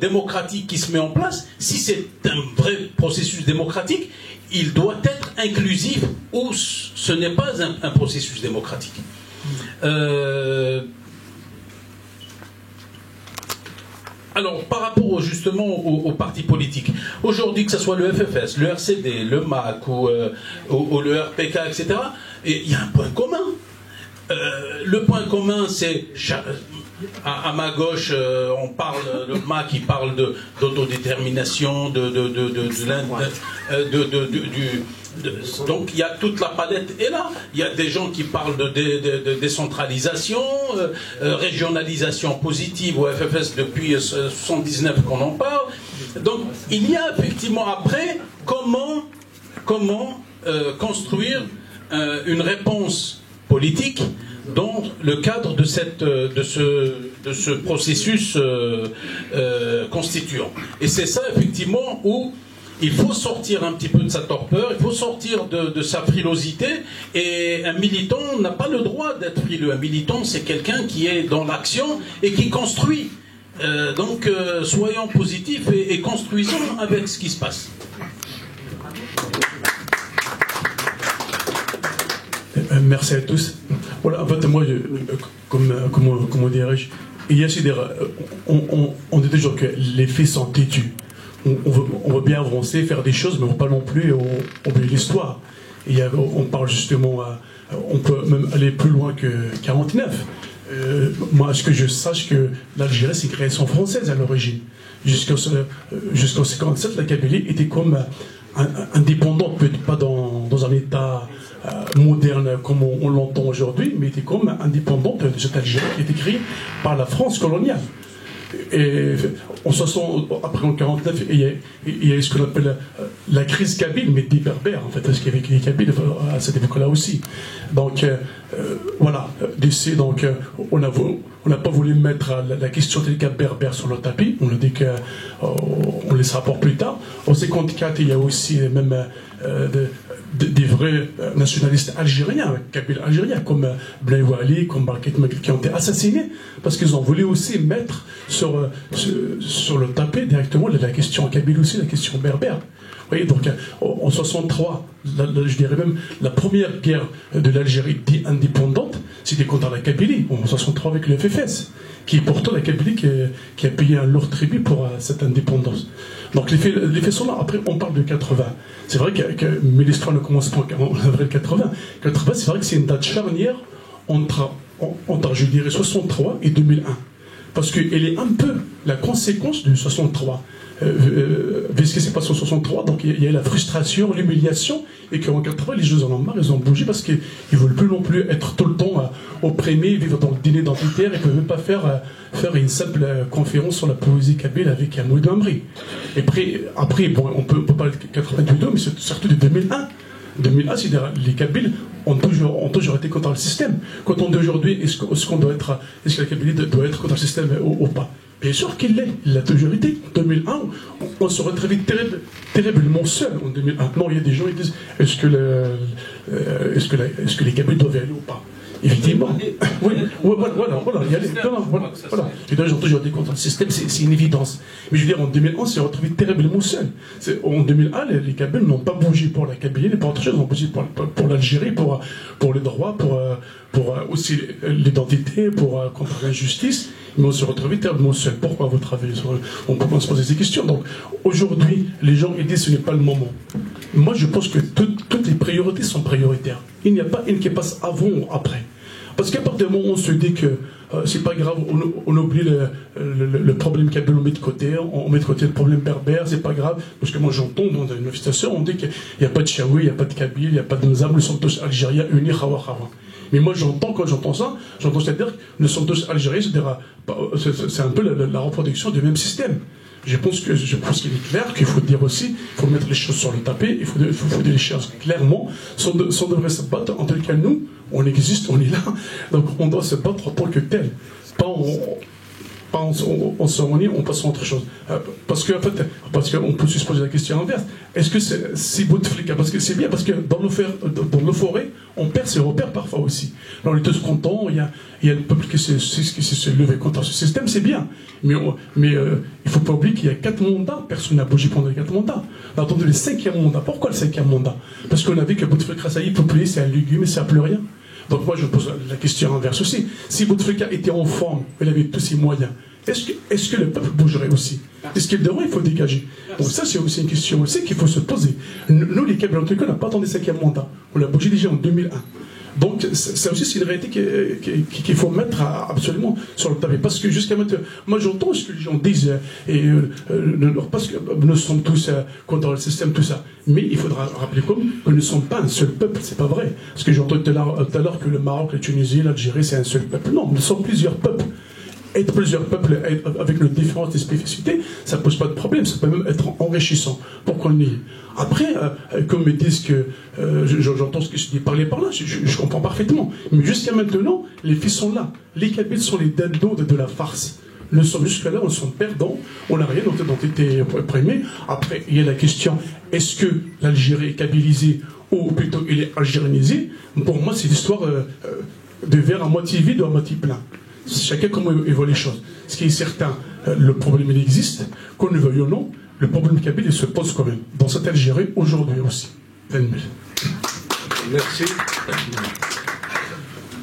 démocratique qui se met en place. Si c'est un vrai processus démocratique, il doit être inclusif, ou ce n'est pas un processus démocratique. Alors, par rapport justement aux partis politiques, aujourd'hui, que ce soit le FFS, le RCD, le MAC ou le RPK, etc., il y a un point commun. Le point commun, c'est, à ma gauche, on parle, le MAC, il parle d'autodétermination, donc il y a toute la palette est là. Il y a des gens qui parlent de décentralisation, régionalisation positive au FFS depuis 1979 qu'on en parle. Donc il y a effectivement après comment construire une réponse politique dans le cadre de ce processus constituant. Et c'est ça effectivement où il faut sortir un petit peu de sa torpeur, il faut sortir de sa frilosité, et un militant n'a pas le droit d'être frileux. Un militant, c'est quelqu'un qui est dans l'action et qui construit. Donc, soyons positifs et construisons avec ce qui se passe. Merci à tous. Voilà, en fait, moi, comment dirais-je, il y a on dit toujours que les faits sont têtus. On veut bien avancer, faire des choses, mais on ne veut pas non plus oublier l'histoire. On parle justement, on peut même aller plus loin que 49. Moi, ce que je sache que l'Algérie, c'est une création française à l'origine. Jusqu'en 57, la Kabylie était comme indépendante, peut-être pas dans un état moderne comme on l'entend aujourd'hui, mais était comme indépendante de cette Algérie qui était créée par la France coloniale. Et en 60, après en 49, il y a ce qu'on appelle la crise kabyle, mais des berbères en fait, parce qu'il y avait les kabyles à cette époque-là aussi. Donc voilà, d'ici, donc on n'a pas voulu mettre la question des cas berbères sur le tapis. On a dit qu'on laissera pour plus tard. En 54, il y a aussi même des vrais nationalistes algériens, kabyles algériens, comme Blaye Wali, comme Barket Maghrib, qui ont été assassinés parce qu'ils ont voulu aussi mettre sur le tapis directement la question kabyle aussi, la question berbère. Vous voyez, donc en 63, je dirais même la première guerre de l'Algérie dite indépendante, c'était contre la Kabylie, en 63 avec le FFS, qui est pourtant la Kabylie qui a payé un lourd tribut pour cette indépendance. Donc les faits sont là. Après, on parle de 80. C'est vrai mais l'histoire ne commence pas en avril 80. 80, c'est vrai que c'est une date charnière entre je dirais, 63 et 2001. parce qu'elle est un peu la conséquence du 63. Vu ce qui s'est passé en 63, donc il y a la frustration, l'humiliation, et qu'en 80, les gens en ont marre, ils ont bougé parce qu'ils ne veulent plus non plus être tout le temps opprimés, vivre dans le dîner identitaire, et ne peuvent même pas faire une simple conférence sur la poésie kabyle avec un mot d'Amri. Et après, bon, on peut parler de 82, mais c'est surtout de 2001. 2001, c'est-à-dire les Kabyles ont toujours été contre le système. Quand on dit aujourd'hui, est-ce que la Kabylie doit être contre le système ou pas? Bien sûr qu'il l'est, il l'a toujours été. En 2001, on se retrouve terriblement seul en 2001. Non, il y a des gens qui disent, est-ce que les Kabyles doivent y aller ou pas? Effectivement. Oui, voilà. Ils ont toujours été contre le système, c'est une évidence. Mais je veux dire, en 2001, on s'est retrouvé terriblement seul. En 2001, les Kabyles n'ont pas bougé pour la Kabylie, mais pour autre chose, ils ont bougé pour l'Algérie, pour les droits, pour aussi l'identité, contre l'injustice. Mais on s'est retrouvé terriblement seul. Pourquoi, à votre avis? On peut se poser ces questions. Donc, aujourd'hui, les gens ils disent que ce n'est pas le moment. Moi, je pense que toutes les priorités sont prioritaires. Il n'y a pas une qui passe avant ou après. Parce qu'à partir du moment où on se dit que c'est pas grave, on oublie le problème kabyle, on met de côté, on met de côté le problème berbère, c'est pas grave. Parce que moi, j'entends dans une manifestation, on dit qu'il n'y a pas de Chaoui, il n'y a pas de Kabyle, il n'y a pas de Nzam, nous sommes tous Algériens unis, Khawa Khawa. Mais moi, quand j'entends ça, c'est-à-dire que nous sommes tous Algériens, c'est un peu la reproduction du même système. Je pense qu'il est clair qu'il faut dire aussi, il faut mettre les choses sur le tapis, il faut dire les choses clairement, sans devrait se battre. En tout cas, nous, on existe, on est là, donc on doit se battre en tant que tel. On se réunit, on passe à autre chose. Parce qu'on peut se poser la question inverse. Est-ce que c'est si Bouteflika? Parce que c'est bien, parce que dans le forêt, on perd ses repères parfois aussi. Là, on est tous contents, il y a le peuple qui s'est levé contre ce système, c'est bien. Mais il ne faut pas oublier qu'il y a 4 mandats, personne n'a bougé pendant les 4 mandats. On a attendu le 5e mandat. Pourquoi le 5e mandat? Parce qu'on a vu que Bouteflika, ça y est, peuplé, c'est un légume et ça n'a plus rien. Donc moi, je pose la question inverse aussi. Si Bouteflika était en forme, il avait tous ses moyens, est-ce que le peuple bougerait aussi? Est-ce qu'il devrait, il faut dégager? Donc ça, c'est aussi une question aussi qu'il faut se poser. Nous, les Kabyles, en tout cas, on n'a pas attendu le 5e mandat. On l'a bougé déjà en 2001. Donc, ça aussi, c'est une réalité qu'il faut mettre absolument sur le tapis. Parce que jusqu'à maintenant, moi, j'entends ce que les gens disent, parce que nous sommes tous contre le système, tout ça. Mais il faudra rappeler que nous ne sommes pas un seul peuple, c'est pas vrai. Parce que j'ai entendu tout à l'heure que le Maroc, la Tunisie, l'Algérie, c'est un seul peuple. Non, nous sommes plusieurs peuples. Être plusieurs peuples avec nos différentes spécificités, ça ne pose pas de problème, ça peut même être enrichissant pour qu'on y. Après, comme ils disent que j'entends ce que je dis parler par là, je comprends parfaitement. Mais jusqu'à maintenant, les filles sont là. Les Kabyles sont les dindos de la farce. Nous sommes jusque-là, on sont perdants, on n'a rien d'identité opprimée. Après, il y a la question, est-ce que l'Algérie est kabylisée ou plutôt il est algérianisé? Pour moi, c'est l'histoire de verre à moitié vide ou à moitié plein. Chacun comment il voit les choses. Ce qui est certain, le problème il existe, qu'on le veuille ou non, le problème kabyle il se pose quand même, dans cette Algérie aujourd'hui aussi. 20 000. Merci.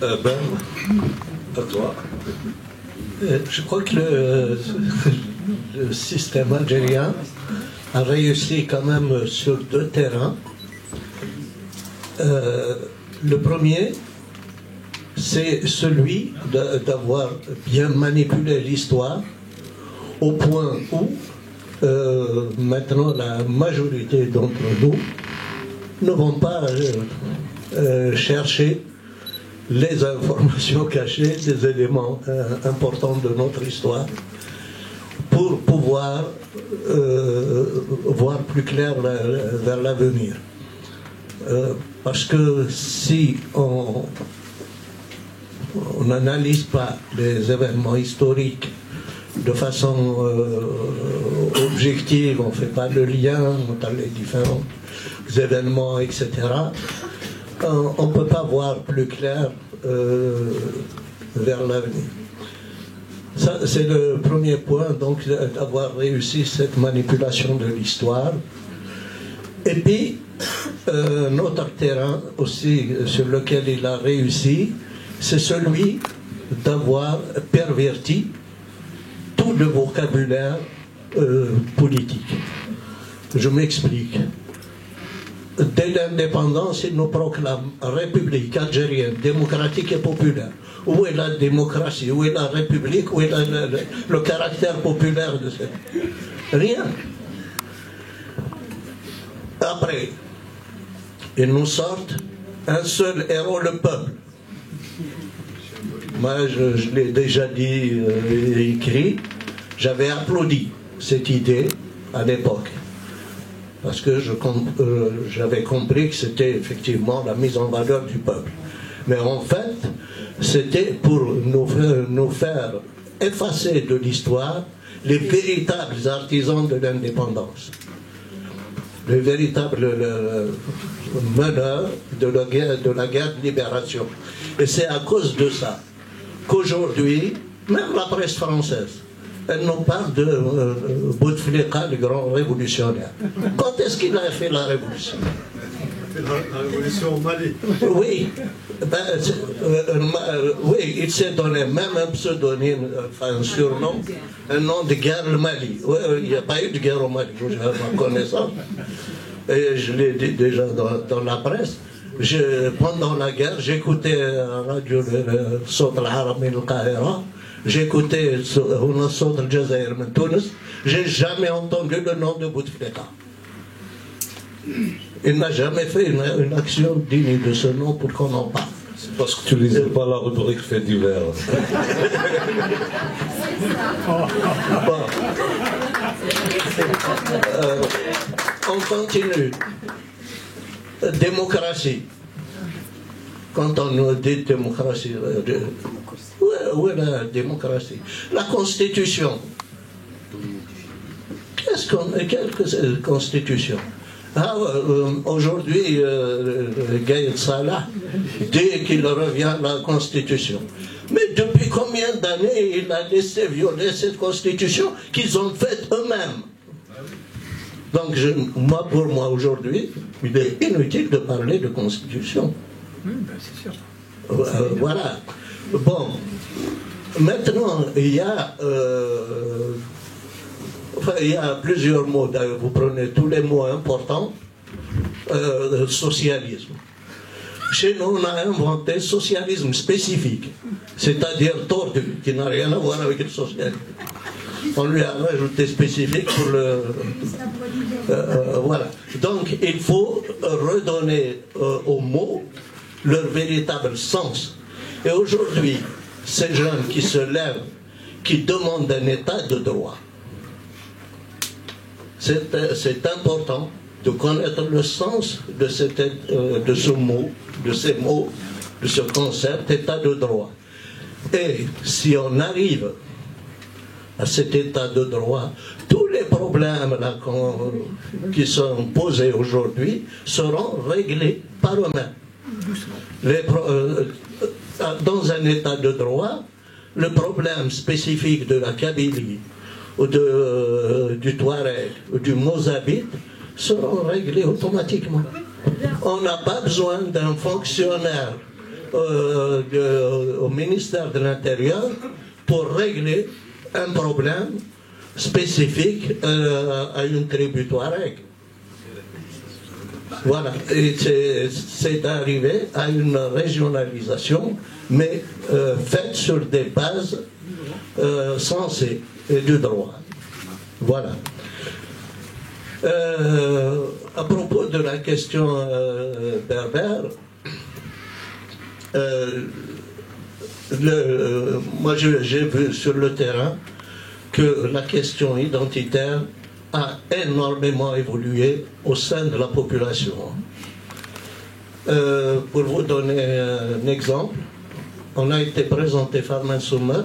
À toi. Je crois que le système algérien a réussi quand même sur 2 terrains. Le premier, c'est celui d'avoir bien manipulé l'histoire au point où maintenant la majorité d'entre nous ne vont pas chercher les informations cachées, des éléments importants de notre histoire pour pouvoir voir plus clair vers l'avenir. Parce que si on n'analyse pas les événements historiques de façon objective, on ne fait pas le lien entre les différents événements, etc., on ne peut pas voir plus clair vers l'avenir. Ça, c'est le premier point, donc, d'avoir réussi cette manipulation de l'histoire. Et puis, notre terrain aussi sur lequel il a réussi, c'est celui d'avoir perverti tout le vocabulaire politique. Je m'explique. dès l'indépendance, ils nous proclament République algérienne, démocratique et populaire. Où est la démocratie? Où est la République? Où est le caractère populaire de cette... Rien. Après, ils nous sortent un seul héros, le peuple. Moi, je l'ai déjà dit et écrit, j'avais applaudi cette idée à l'époque. Parce que j'avais compris que c'était effectivement la mise en valeur du peuple. Mais en fait, c'était pour nous faire effacer de l'histoire les véritables artisans de l'indépendance. Les véritables meneurs de la guerre de libération. Et c'est à cause de ça qu'aujourd'hui, même la presse française, elle nous parle de Bouteflika, le grand révolutionnaire. Quand est-ce qu'il a fait la révolution? La révolution au Mali. Oui, oui, il s'est donné même un pseudonyme, enfin un surnom, un nom de guerre le Mali. Oui, il n'y a pas eu de guerre au Mali, j'ai ma connaissance. Et je l'ai dit déjà dans la presse. Pendant la guerre, j'écoutais la radio Sot al-Harami al-Qahira, j'écoutais Sot al-Jazair de Tunis, j'ai jamais entendu le nom de Bouteflika. Il n'a jamais fait une action digne de ce nom pour qu'on en parle. C'est parce que tu lisais pas la rubrique fait divers. Bon. On continue. Démocratie. Quand on nous dit démocratie, où est la démocratie? La Constitution. Quelle Constitution? Aujourd'hui, Gaïd Salah dit qu'il revient à la Constitution. Mais depuis combien d'années il a laissé violer cette Constitution qu'ils ont faite eux-mêmes? Donc, pour moi, aujourd'hui, il est inutile de parler de Constitution. C'est sûr. Voilà. Bon. Maintenant, il y a plusieurs mots. Vous prenez tous les mots importants. Socialisme. Chez nous, on a inventé socialisme spécifique, c'est-à-dire tordu, qui n'a rien à voir avec le socialisme. On lui a rajouté spécifique pour le... voilà. Donc, il faut redonner aux mots leur véritable sens. Et aujourd'hui, ces jeunes qui se lèvent, qui demandent un état de droit, c'est important de connaître le sens de ce mot, de ces mots, de ce concept, état de droit. Et si on arrive à cet état de droit, tous les problèmes là, qui sont posés aujourd'hui seront réglés par eux-mêmes. Dans un état de droit, le problème spécifique de la Kabylie, ou du Touareg, ou du Mozabite, seront réglés automatiquement. On n'a pas besoin d'un fonctionnaire au ministère de l'Intérieur pour régler un problème spécifique à une tribu Touareg. Voilà, et c'est arrivé à une régionalisation, mais faite sur des bases sensées et du droit. Voilà. À propos de la question berbère, moi j'ai vu sur le terrain que la question identitaire a énormément évolué au sein de la population. Pour vous donner un exemple, on a été présenté Farman Soumer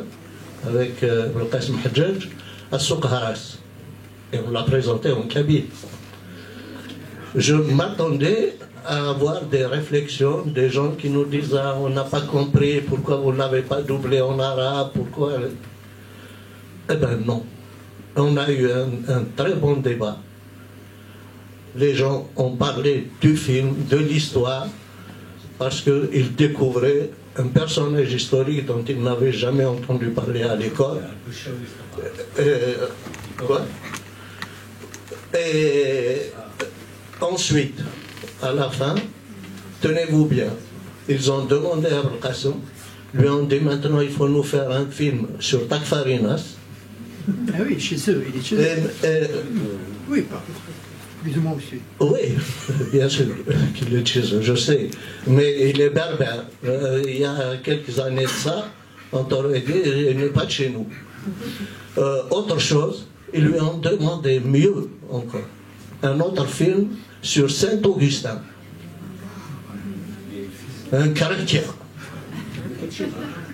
avec le Qasim Hadjadj à Souk Haras. Et on l'a présenté en Kabyle. Je m'attendais à avoir des réflexions, des gens qui nous disent « Ah, on n'a pas compris, pourquoi vous ne l'avez pas doublé en arabe, pourquoi... » Eh bien non. On a eu un très bon débat. Les gens ont parlé du film, de l'histoire, parce qu'ils découvraient un personnage historique dont ils n'avaient jamais entendu parler à l'école. Et ensuite, à la fin, tenez-vous bien, ils ont demandé à Abdel Qassem, lui ont dit maintenant il faut nous faire un film sur Takfarinas. Ah oui, chez eux, il est chez eux. Oui, plus ou moins aussi. Oui, bien sûr qu'il est chez eux, je sais. Mais il est berbère. Il y a quelques années de ça, on t'aurait dit il n'est pas de chez nous. Autre chose, ils lui ont demandé mieux encore. Un autre film sur Saint-Augustin. Un chrétien.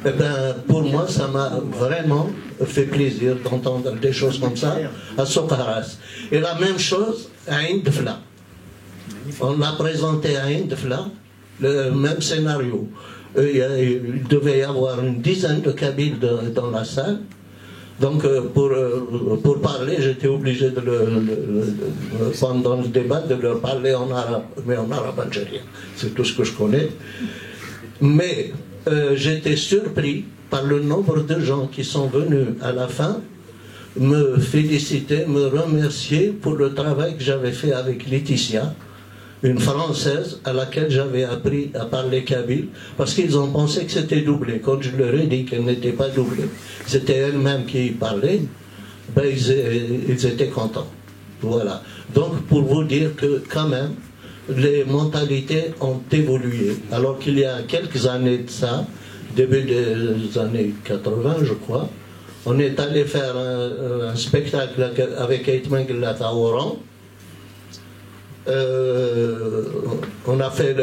Eh ben, pour moi, ça m'a vraiment fait plaisir d'entendre des choses comme ça à Sokaras. Et la même chose à Indefla. On l'a présenté à Indefla, le même scénario. Il devait y avoir une dizaine de Kabyles dans la salle. Donc, pour parler, j'étais obligé pendant le débat de leur parler en arabe, mais en arabe algérien. C'est tout ce que je connais. Mais j'étais surpris par le nombre de gens qui sont venus à la fin me féliciter, me remercier pour le travail que j'avais fait avec Laetitia, une Française à laquelle j'avais appris à parler kabyle, parce qu'ils ont pensé que c'était doublé. Quand je leur ai dit qu'elle n'était pas doublée, c'était elle-même qui parlait, ben ils étaient contents. Voilà. Donc pour vous dire que quand même, les mentalités ont évolué. Alors qu'il y a quelques années de ça, début des années 80, je crois, on est allé faire un spectacle avec Aitman Gillata à Oran. On a fait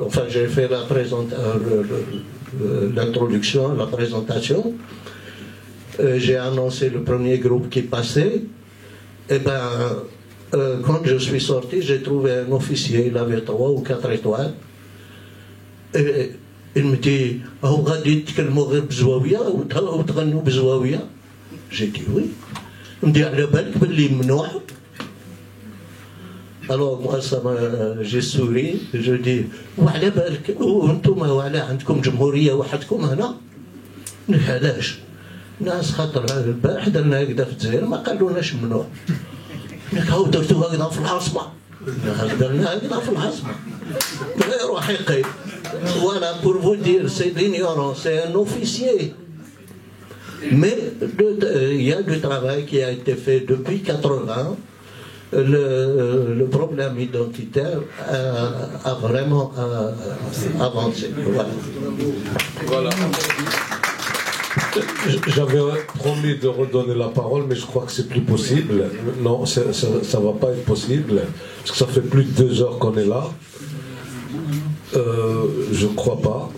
enfin j'ai fait l'introduction, la présentation. J'ai annoncé le premier groupe qui passait. Et ben, quand je suis sorti, j'ai trouvé un officier, il avait 3 ou 4 étoiles. Et il me dit, j'ai dit oui. Il me dit, alors moi, j'ai souri, je dis, وعلى بالك وانتم وعلى عندكم جمهورية وحدكم هنا؟ علاش؟ ناس خاطر البارح درنا هكذا في الجزائر ما قالولناش ممنوع. هاو درتو هكذا في العاصمة. درنا هكذا في العاصمة. غير حقيقي. Voilà, pour vous dire, c'est l'ignorance, c'est un officier. Mais il y a du travail qui a été fait depuis 80. Le problème identitaire a vraiment avancé. Voilà. J'avais promis de redonner la parole, mais je crois que c'est plus possible. Non, ça va pas être possible, parce que ça fait plus de 2 heures qu'on est là. Je crois pas.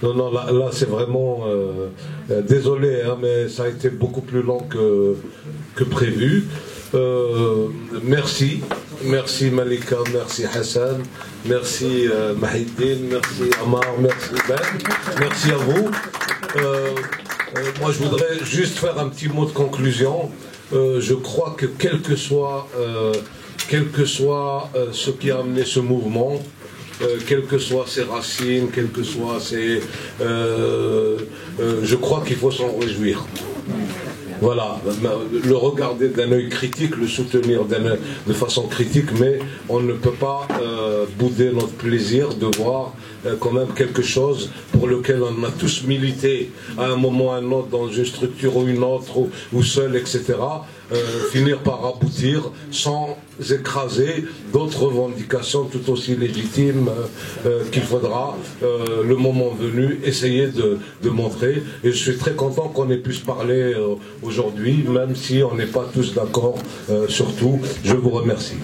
Non, là c'est vraiment... désolé, hein, mais ça a été beaucoup plus long que prévu. Merci Malika, merci Hassan, merci Mahiddin, merci Amar, merci Ben, merci à vous. Moi je voudrais juste faire un petit mot de conclusion. Je crois que quel que soit ce qui a amené ce mouvement, quelles que soient ses racines, quelles que soient ses... je crois qu'il faut s'en réjouir. Voilà, le regarder d'un œil critique, le soutenir de façon critique, mais on ne peut pas bouder notre plaisir de voir quand même quelque chose pour lequel on a tous milité à un moment ou à un autre dans une structure ou une autre, ou seul, etc. Finir par aboutir sans écraser d'autres revendications tout aussi légitimes qu'il faudra, le moment venu, essayer de montrer. Et je suis très content qu'on ait pu se parler aujourd'hui, même si on n'est pas tous d'accord sur tout. Je vous remercie.